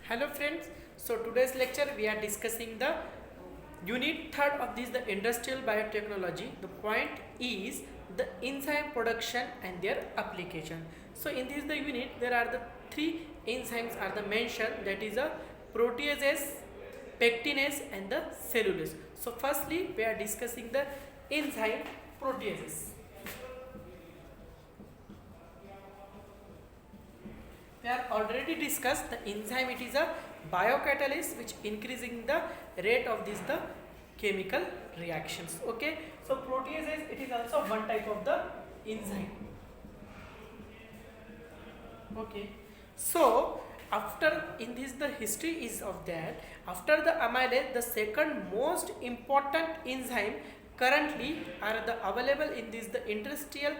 Hello friends, so today's lecture we are discussing the unit third of this the industrial biotechnology. The point is the enzyme production and their application. So in this the unit there are the three enzymes are the mentioned, that is a proteases, pectinase and the cellulase. So firstly we are discussing the enzyme proteases. We have already discussed the enzyme. It is a biocatalyst which increasing the rate of this the chemical reactions. Okay, so proteases, it is also one type of the enzyme. Okay, so after in this the history is of that, after the amylase the second most important enzyme currently are the available in this the industrial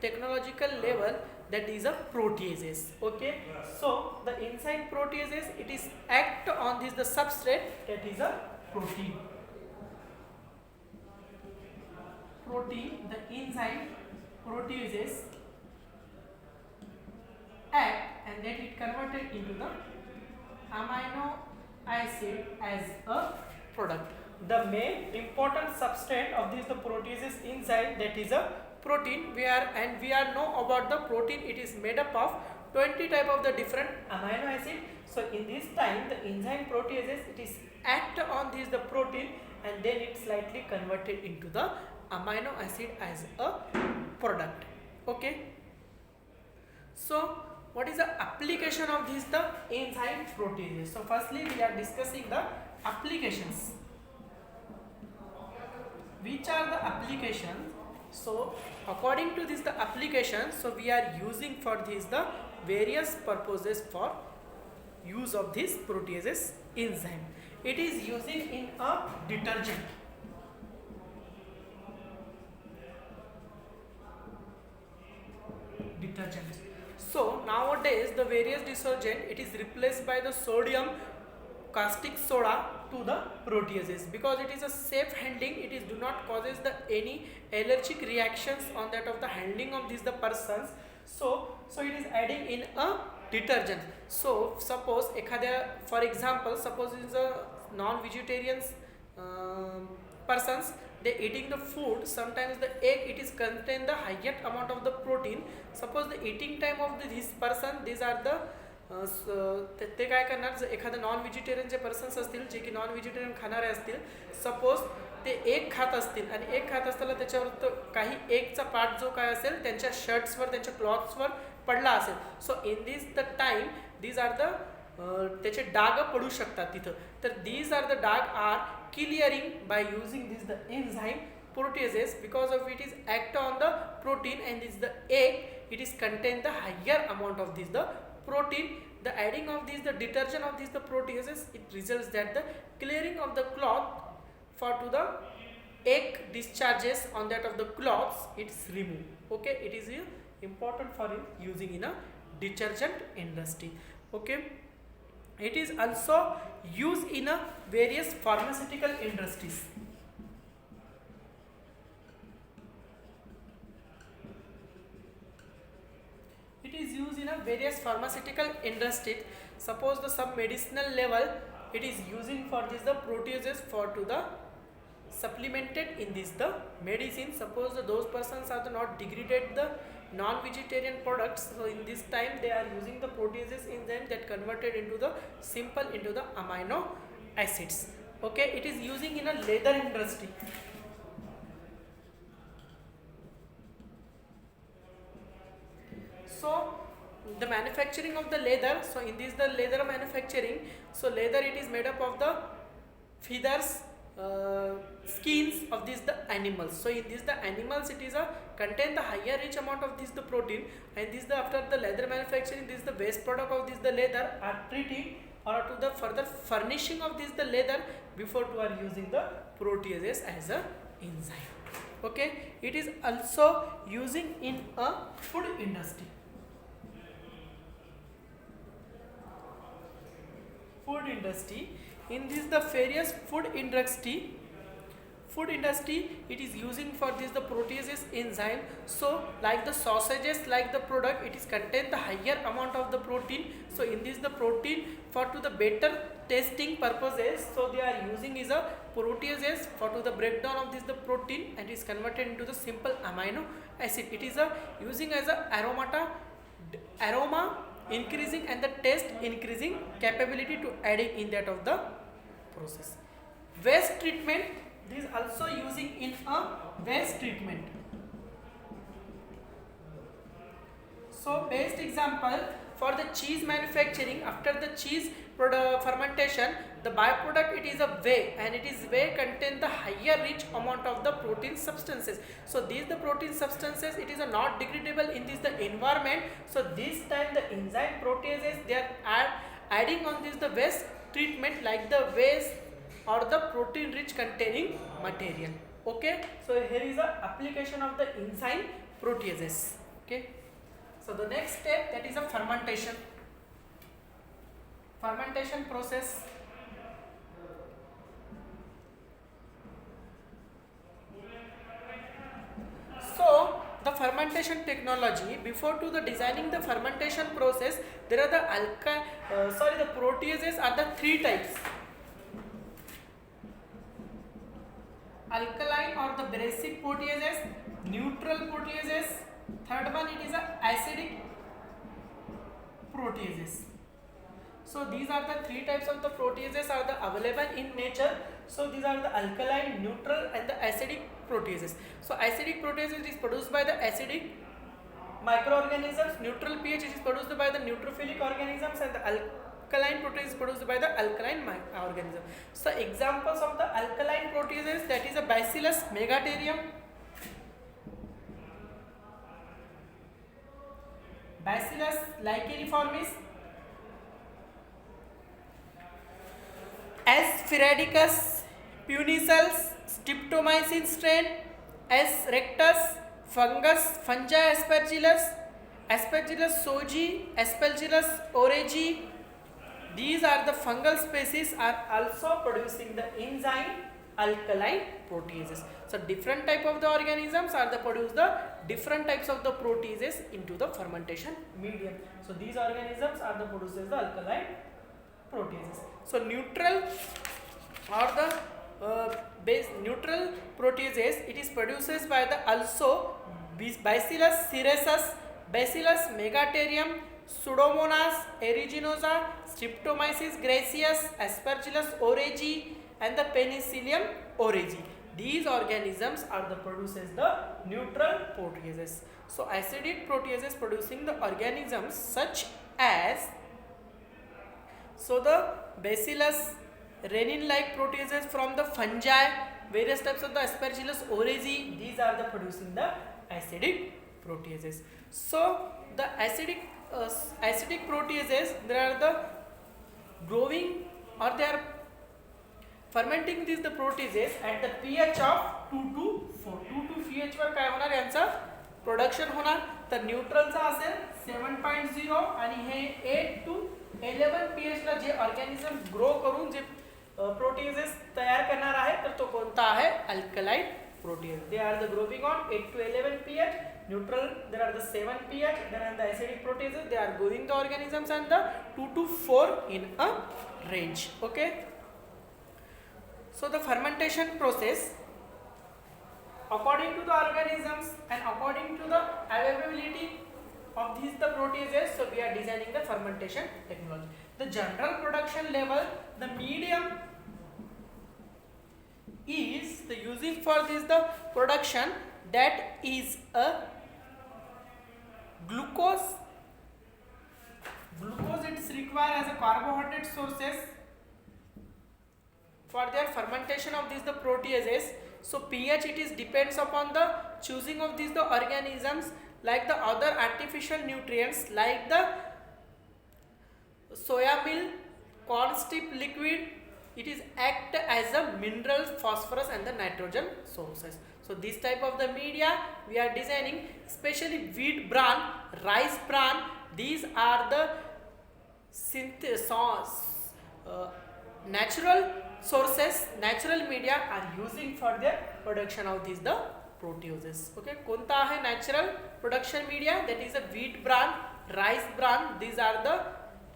technological level, that is a proteases. Okay, so the enzyme proteases, it is act on this the substrate, that is a protein. The enzyme proteases act and then it converted into the amino acid as a product. The main important substrate of this the proteases enzyme, that is a protein. We are know about the protein. It is made up of 20 type of the different amino acid. So in this time the enzyme proteases, it is act on this the protein and then it slightly converted into the amino acid as a product. Okay, so what is the application of this the enzyme proteases? So firstly we are discussing the applications. Which are the applications? So according to this the applications, so we are using for this the various purposes for use of this proteases enzyme. It is using in a detergent. So nowadays the various detergent, it is replaced by the sodium caustic soda to the proteases, because it is a safe handling. It is do not causes the any allergic reactions on that of the handling of these the persons. So it is adding in a detergent. So suppose ekhadia, for example, suppose is a non-vegetarians persons, they eating the food, sometimes the egg it is contain the highest amount of the protein. Suppose the eating time of this person, these are the ते काय करणार, जर एखादं non vegetarian जे persons असतील जे की non vegetarian खाणारे असतील, suppose ते एग खात असतील आणि एग खात असताना त्याच्यावर काही एगचा पार्ट जो काय असेल त्यांच्या शर्ट्सवर त्यांच्या क्लॉथ्सवर पडला असेल. So in this the time these are the त्याचे डाग पडू शकतात तिथं. तर दीज आर द डाग are clearing by using this the enzyme proteases, because of it is act on the protein and this the egg, it is contain the higher amount of this the protein. The adding of this the detergent of this the proteases, it results that the clearing of the cloth for to the egg discharges on that of the cloths, it's removed. Okay, it is important for using in a detergent industry. Okay, it is also used in a various pharmaceutical industries. It is used in a various pharmaceutical industries. Suppose the some medicinal level, it is using for this the proteases for to the supplemented in this the medicine. Suppose those persons are not degraded the non-vegetarian products, so in this time they are using the proteases enzyme that converted into the simple into the amino acids. Okay, it is using in a leather industry. So the manufacturing of the leather, so in this the leather manufacturing, so leather it is made up of the feathers, skins of these the animals. So in this the animals, it is a contain the higher rich amount of this the protein, and this the after the leather manufacturing, this the waste product of this the leather are treating or to the further furnishing of this the leather before to are using the proteases as a enzyme. Okay, it is also using in a food industry. In this the various food industry, food industry, it is using for this the proteases enzyme. So like the sausages, like the product, it is contain the higher amount of the protein. So in this the protein for to the better tasting purposes, so they are using is a proteases for to the breakdown of this the protein and is converted into the simple amino acid. It is a using as a aroma increasing and the taste increasing capability to adding in that of the process. Waste treatment, this also using in a waste treatment. So best example for the cheese manufacturing, after the cheese fermentation, the byproduct it is a whey, and it is whey contain the higher rich amount of the protein substances. So these the protein substances, it is a not degradable in this the environment. So this time the enzyme proteases, they are adding on this the waste treatment like the waste or the protein rich containing material. Okay, so here is the application of the enzyme proteases. Okay, so the next step, that is a fermentation process. So the fermentation technology, before to the designing the fermentation process, there are the proteases are the three types: alkaline or the basic proteases, neutral proteases, third one it is a acidic proteases. So these are the three types of the proteases are the available in nature. So these are the alkaline, neutral and the acidic proteases. So acidic proteases is produced by the acidic microorganisms, neutral pH is produced by the neutrophilic organisms, and the alkaline protease is produced by the alkaline organism. So examples of the alkaline proteases, that is a Bacillus megaterium, Bacillus licheniformis, Asphaericus punicellus, Streptomycin strain, S. rectus, fungi Aspergillus, Aspergillus shoji, Aspergillus oryzae. These are the fungal species are also producing the enzyme alkaline proteases. So different type of the organisms are the produce the different types of the proteases into the fermentation medium. So these organisms are the produces the alkaline proteases. So neutral or the neutral proteases, it is produces by the also Bacillus cereus, Bacillus megaterium, Pseudomonas aeruginosa, Streptomyces gracius, Aspergillus oryzae and the Penicillium oryzae. These organisms are the produces the neutral proteases. So acidic proteases producing the organisms such as, so the Bacillus rennin like proteases from the fungi, various types of the Aspergillus oryzae, these are the producing the acidic proteases. So the acidic proteases, there are the growing or they are fermenting these the proteases at the pH of 2 to 4. 2 to pH वर काय होणार यांचा production होणार. तर न्यूट्रलचा असेल 7.0 आणि हे 8 to 11 pH ला जे ऑर्गॅनिझम ग्रो करून जे प्रोटीजेस तयार करणार आहे, तर तो कोणता आहे? Alkaline protease. They are the growing on 8 to 11 pH. Neutral, there are the 7 pH. Then are the acidic proteases, they are growing the organisms and the 2 to 4 in a range. Okay. So the fermentation process, according to the organisms and according to the availability of these the proteases, so we are designing the fermentation technology. The general production level, the medium is the using for this the production, that is a glucose it is required as a carbohydrate sources for their fermentation of these the proteases. So pH it is depends upon the choosing of these the organisms, like the other artificial nutrients like the soya meal, corn strip liquid, it is act as a mineral, phosphorus and the nitrogen sources. So this type of the media we are designing, especially wheat bran, rice bran, these are the natural sources, natural media are using for their production of these the proteases. Okay, कोणता आहे natural production media? That is a wheat bran, rice bran. These are the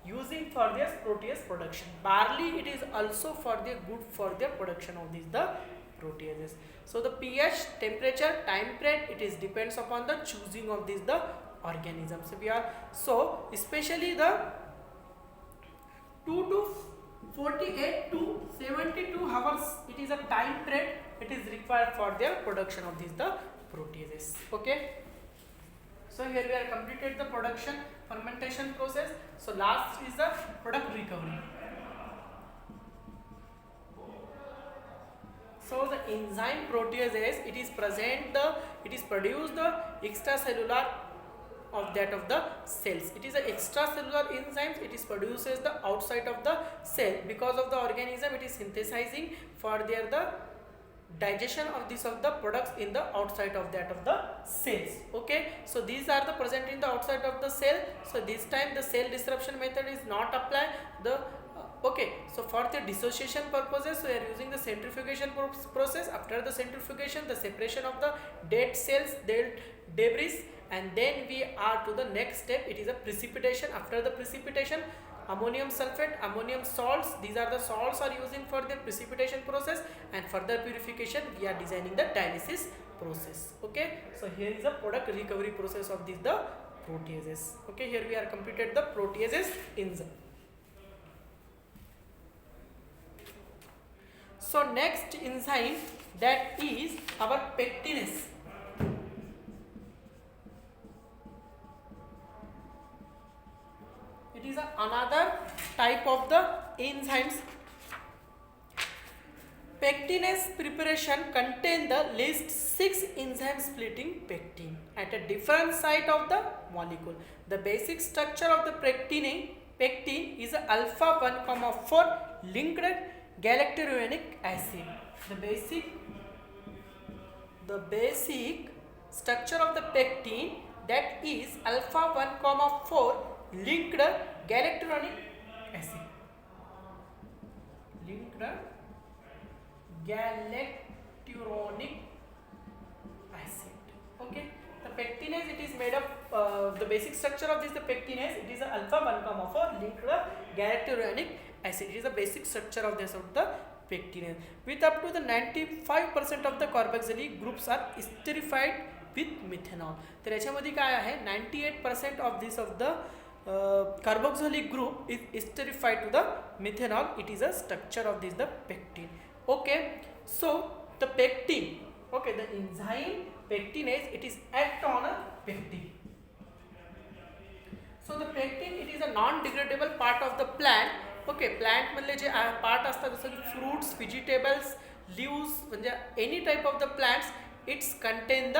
using for their protease production. Barley, it is also for the good for their production of these the proteases. So the pH, temperature, time period, it is depends upon the choosing of these the organisms. So especially the 2 to 48 to 72 hours, it is a time period it is required for their production of these the proteases. Okay, so here we are completed the production fermentation process. So last is the product recovery. So the enzyme proteases, it is produce the extracellular of that of the cells. It is a extracellular enzymes, it is produces the outside of the cell. Because of the organism, it is synthesizing for their the digestion of this of the products in the outside of that of the cells. Okay, so these are the present in the outside of the cell. So this time the cell disruption method is not applied. Okay, so for the dissociation purposes, we are using the centrifugation process. After the centrifugation, the separation of the dead cells, dead debris, and then we are to the next step. It is a precipitation. After the precipitation, ammonium sulfate, ammonium salts, these are the salts are using for the precipitation process, and further purification we are designing the dialysis process. Okay, so here is the product recovery process of these the proteases. Okay, here we are completed the proteases enzyme. So next enzyme, that is our pectinase. It is another type of the enzymes. Pectinase preparation contain the least 6 enzymes splitting pectin at a different site of the molecule. The basic structure of the pectin is alpha 1,4 linked galacturonic acid. The basic structure of the pectin, that is alpha 1,4 linked galacturonic acid. Linked galacturonic acid. Okay, the pectinase, it is made up the basic structure of this the pectinase, it is a alpha 1,4 linked galacturonic acid. It is the basic structure of this of the pectinase. With up to the 95% of the carboxylic groups are esterified with methanol. तर याच्यामध्ये काय आहे, 98% of this of the carboxylic group is esterified to the methanol. It is a structure of this the pectin. Okay, so the pectin, okay, the enzyme pectinase, it is act on a pectin. So the pectin, it is a non-degradable part of the plant. Okay, plant मधले जे part असतात जसं की fruits, vegetables, leaves, म्हणजे any type of the plants, it's contain the